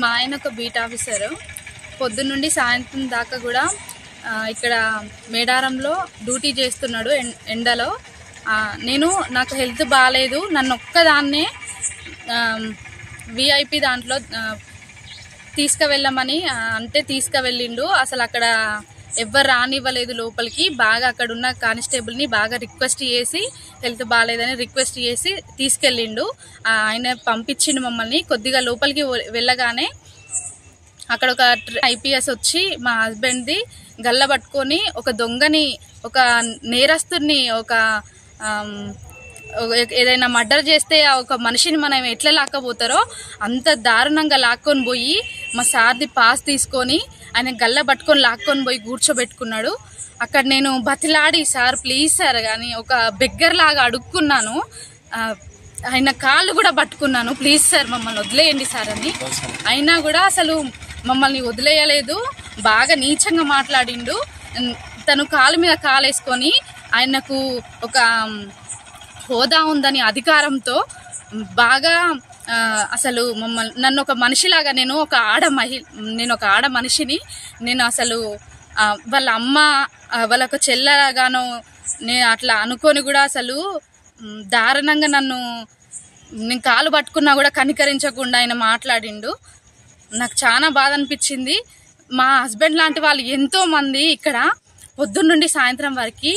మా ఆయన ఒక బీట్ ఆఫీసర్. పొద్దున్న నుండి సాయంత్రం దాకా కూడా ఇక్కడ మేడారంలో డ్యూటీ చేస్తున్నాడు ఎండలో. నాకు హెల్త్ బాగాలేదు, నన్ను ఒక్కదాన్నే విఐపి దాంట్లో తీసుకువెళ్ళమని అంటే తీసుకువెళ్ళిండు. అసలు అక్కడ ఎవ్వరు రానివ్వలేదు లోపలికి. బాగా అక్కడ ఉన్న కానిస్టేబుల్ని బాగా రిక్వెస్ట్ చేసి హెల్త్ బాగాలేదని రిక్వెస్ట్ చేసి తీసుకెళ్ళిండు. ఆయన పంపించిండు మమ్మల్ని. కొద్దిగా లోపలికి వెళ్ళగానే అక్కడ ఒక ఐపీఎస్ వచ్చి మా హస్బెండ్ది గల్ల పట్టుకొని ఒక దొంగని, ఒక నేరస్తుని, ఒక ఏదైనా మర్డర్ చేస్తే ఒక మనిషిని మనం ఎట్లా లాక్కపోతారో అంత దారుణంగా లాక్కొని పోయి మా సార్ది పాస్ తీసుకొని ఆయన గల్ల పట్టుకొని లాక్కొని పోయి కూర్చోబెట్టుకున్నాడు. అక్కడ నేను బతిలాడి సార్ ప్లీజ్ సార్ కానీ ఒక బెగ్గర్ లాగా అడుక్కున్నాను. ఆయన కాళ్ళు కూడా పట్టుకున్నాను, ప్లీజ్ సార్ మమ్మల్ని వదిలేయండి సార్ అని. అయినా కూడా అసలు మమ్మల్ని వదిలేయలేదు. బాగా నీచంగా మాట్లాడిండు. తను కాలు మీద కాలేసుకొని ఆయనకు ఒక హోదా ఉందని అధికారంతో బాగా అసలు నన్ను ఒక మనిషిలాగా, నేను ఒక ఆడ మనిషిని, నేను అసలు వాళ్ళ అమ్మ వాళ్ళ ఒక చెల్లగానో నేను అట్లా అనుకొని కూడా అసలు దారుణంగా నేను కాలు పట్టుకున్నా కూడా కనికరించకుండా ఆయన మాట్లాడిండు. నాకు చాలా బాధ అనిపించింది. మా హస్బెండ్ లాంటి వాళ్ళు ఎంతో మంది ఇక్కడ పొద్దున్న నుండి సాయంత్రం వరకు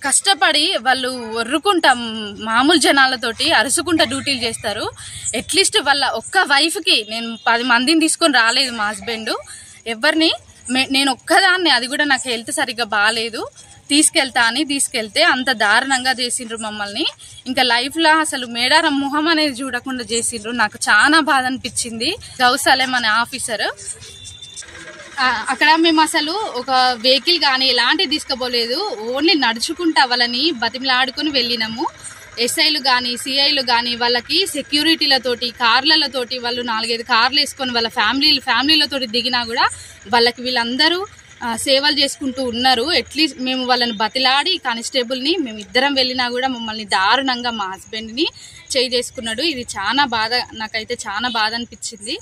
కష్టపడి వాళ్ళు ఒర్రుకుంటా మామూలు జనాలతోటి అరుసుకుంటా డ్యూటీలు చేస్తారు. అట్లీస్ట్ వాళ్ళ ఒక్క వైఫ్కి నేను 10 మందిని తీసుకొని రాలేదు మా హస్బెండ్. ఎవరిని నేను ఒక్కదాన్ని, అది కూడా నాకు హెల్త్ సరిగ్గా బాగాలేదు, తీసుకెళ్తే అంత దారుణంగా చేసిండ్రు మమ్మల్ని. ఇంకా లైఫ్లో అసలు మేడారం మొహం అనేది చూడకుండా చేసిండ్రు. నాకు చాలా బాధ అనిపించింది. గౌసలేం అనే ఆఫీసర్ అక్కడ మేము అసలు ఒక వెహికల్ కానీ ఎలాంటివి తీసుకుపోలేదు. ఓన్లీ నడుచుకుంటా వాళ్ళని బతిమలాడుకొని వెళ్ళినాము. ఎస్ఐలు కానీ సిఐలు కానీ వాళ్ళకి సెక్యూరిటీలతోటి కార్లతోటి వాళ్ళు 4-5 కార్లు వేసుకొని వాళ్ళ ఫ్యామిలీలతోటి దిగినా కూడా వాళ్ళకి వీళ్ళందరూ సేవలు చేసుకుంటూ ఉన్నారు. అట్లీస్ట్ మేము వాళ్ళని బతిలాడి కానిస్టేబుల్ని మేము ఇద్దరం వెళ్ళినా కూడా మమ్మల్ని దారుణంగా మా హస్బెండ్ని చేసుకున్నాడు. ఇది చాలా బాధ, నాకైతే చాలా బాధ అనిపించింది.